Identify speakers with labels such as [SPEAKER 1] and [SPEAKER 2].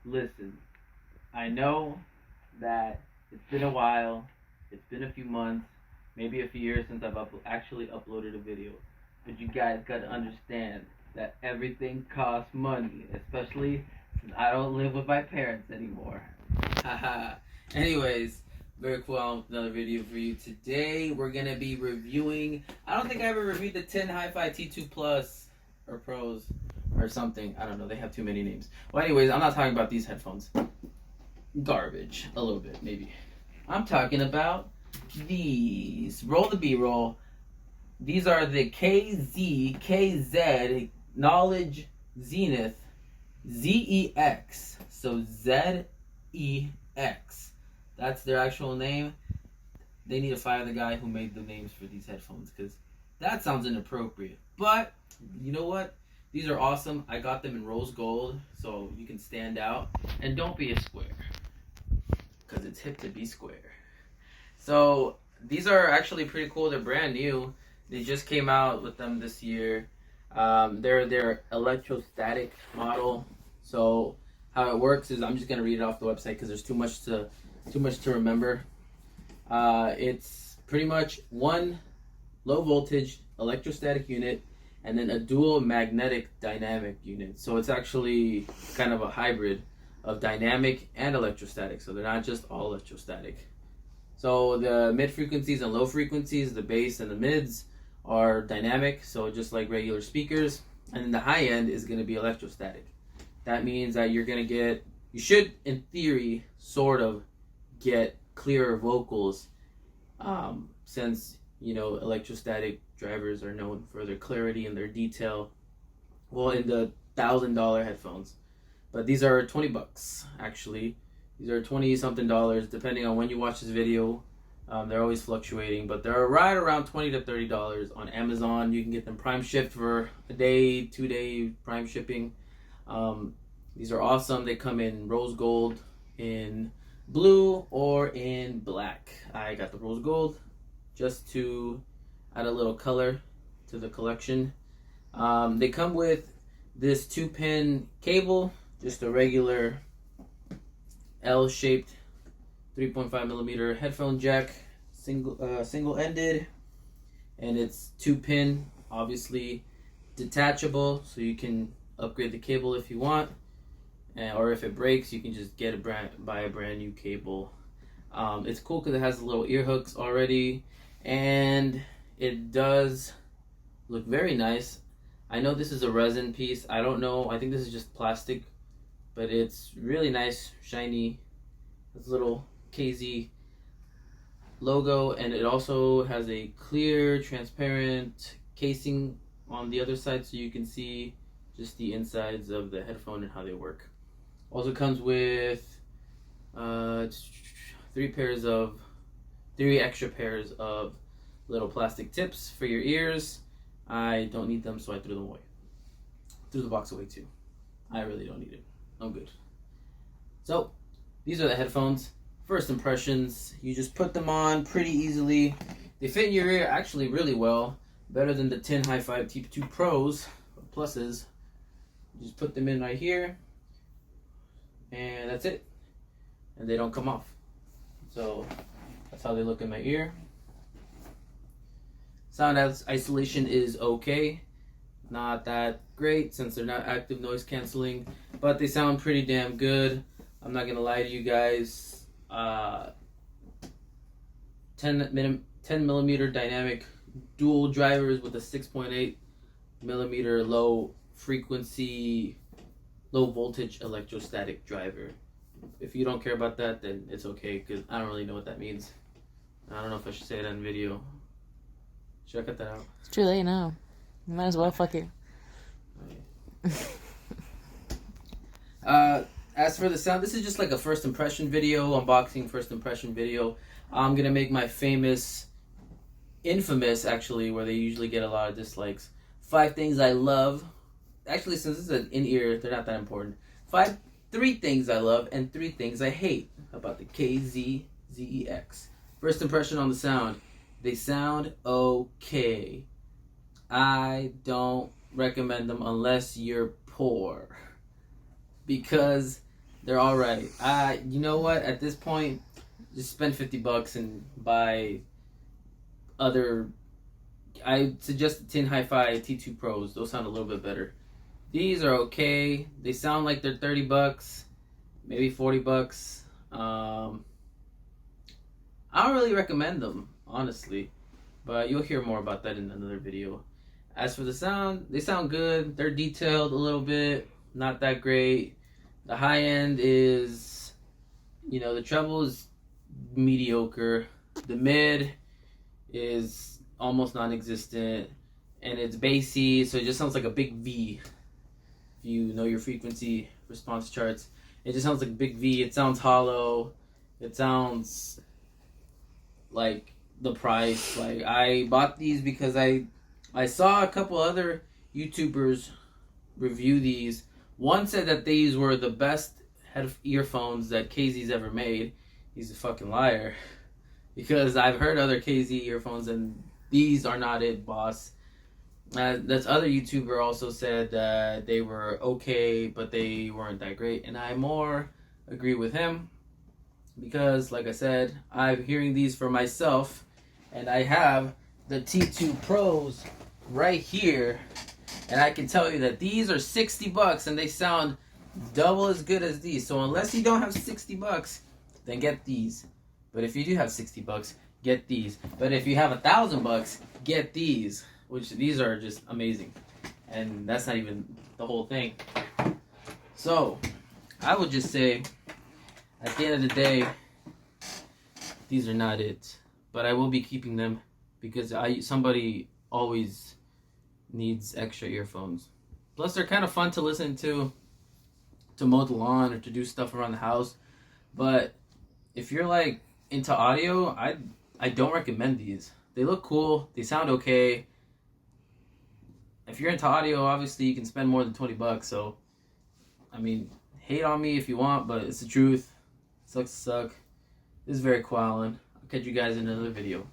[SPEAKER 1] Listen, I know that it's been a while, it's been a few months, maybe a few years since I've actually uploaded a video. But you guys gotta understand that everything costs money, especially since I don't live with my parents anymore. Haha. Anyways, very cool. Another video for you today. We're gonna be reviewing. I don't think I ever reviewed the 10 Hi-Fi T2 Plus or Pros or something. I don't know. They have too many names. Well, anyways, I'm not talking about these headphones. Garbage, a little bit maybe. I'm talking about these. Roll the B-roll. These are the KZ Knowledge Zenith ZEX. So ZEX. That's their actual name. They need to fire the guy who made the names for these headphones because that sounds inappropriate. But you know what? These are awesome. I got them in rose gold so you can stand out. And don't be a square because it's hip to be square. So these are actually pretty cool. They're brand new. They just came out with them this year. They're their electrostatic model. So how it works is I'm just gonna read it off the website because there's too much to remember. It's pretty much one low voltage electrostatic unit and then a dual magnetic dynamic unit. So it's actually kind of a hybrid of dynamic and electrostatic. So they're not just all electrostatic. So the mid frequencies and low frequencies, the bass and the mids, are dynamic, so just like regular speakers. And then the high end is going to be electrostatic. That means that you're going to get, you should in theory sort of get clearer vocals, since you know electrostatic drivers are known for their clarity and their detail. Well, in the $1,000 headphones, but these are $20 actually. These are 20 something dollars depending on when you watch this video. They're always fluctuating, but they're right around $20 to $30 on Amazon. You can get them prime shipped for a day, 2-day prime shipping. These are awesome. They come in rose gold, in blue, or in black. I got the rose gold just to add a little color to the collection. They come with this 2-pin cable, just a regular L-shaped 3.5 millimeter headphone jack, single ended, and it's 2-pin, obviously detachable, so you can upgrade the cable if you want, or if it breaks, you can just buy a brand new cable. It's cool because it has little ear hooks already, and it does look very nice. I know this is a resin piece. I don't know. I think this is just plastic, but it's really nice, shiny. This little KZ logo, and it also has a clear, transparent casing on the other side, so you can see just the insides of the headphone and how they work. Also comes with 3 extra pairs of little plastic tips for your ears. I don't need them, so I threw them away. Threw the box away too. I really don't need it. I'm good. So these are the headphones. First impressions, you just put them on pretty easily. They fit in your ear actually really well, better than the 10 Hi-Fi T2 Pros or Pluses. You just put them in right here, and that's it. And they don't come off. So that's how they look in my ear. Sound isolation is okay. Not that great since they're not active noise canceling, but they sound pretty damn good. I'm not gonna lie to you guys. 10 millimeter dynamic dual drivers with a 6.8 millimeter low frequency, low voltage electrostatic driver. If you don't care about that, then it's okay, because I don't really know what that means. I don't know if I should say that in video. Should I cut that out?
[SPEAKER 2] It's too late now. You might as well fuck it.
[SPEAKER 1] As for the sound, this is just like a first impression video, unboxing first impression video. I'm gonna make my infamous actually, where they usually get a lot of dislikes. 5 things I love. Actually, since this is an in-ear, they're not that important. 3 things I love and 3 things I hate about the KZ ZEX. First impression on the sound. They sound okay. I don't recommend them unless you're poor, because They're all right. You know what? At this point, just spend $50 and buy other. I suggest the Tin Hi-Fi T2 Pros. Those sound a little bit better. These are okay. They sound like they're $30, maybe $40. I don't really recommend them, honestly, but you'll hear more about that in another video. As for the sound, they sound good. They're detailed a little bit, not that great. The high end is, the treble is mediocre. The mid is almost non-existent, and it's bassy, so it just sounds like a big V. If you know your frequency response charts, it just sounds like a big V. It sounds hollow. It sounds like the price. Like, I bought these because I saw a couple other YouTubers review these. One said that these were the best earphones that KZ's ever made. He's a fucking liar, because I've heard other KZ earphones and these are not it, boss. This other YouTuber also said that they were okay, but they weren't that great, and I more agree with him, because, like I said, I'm hearing these for myself, and I have the T2 Pros right here, and I can tell you that these are $60 and they sound double as good as these. So unless you don't have $60, then get these. But if you do have $60, get these. But if you have $1,000, get these, which these are just amazing. And that's not even the whole thing. So I would just say, at the end of the day, these are not it. But I will be keeping them because somebody always needs extra earphones. Plus, they're kind of fun to listen to mow the lawn or to do stuff around the house. But if you're like into audio, I don't recommend these. They look cool. They sound okay. If you're into audio, obviously you can spend more than $20. So, I mean, hate on me if you want, but it's the truth. Sucks to suck. This is VeryCoolAlan. I'll catch you guys in another video.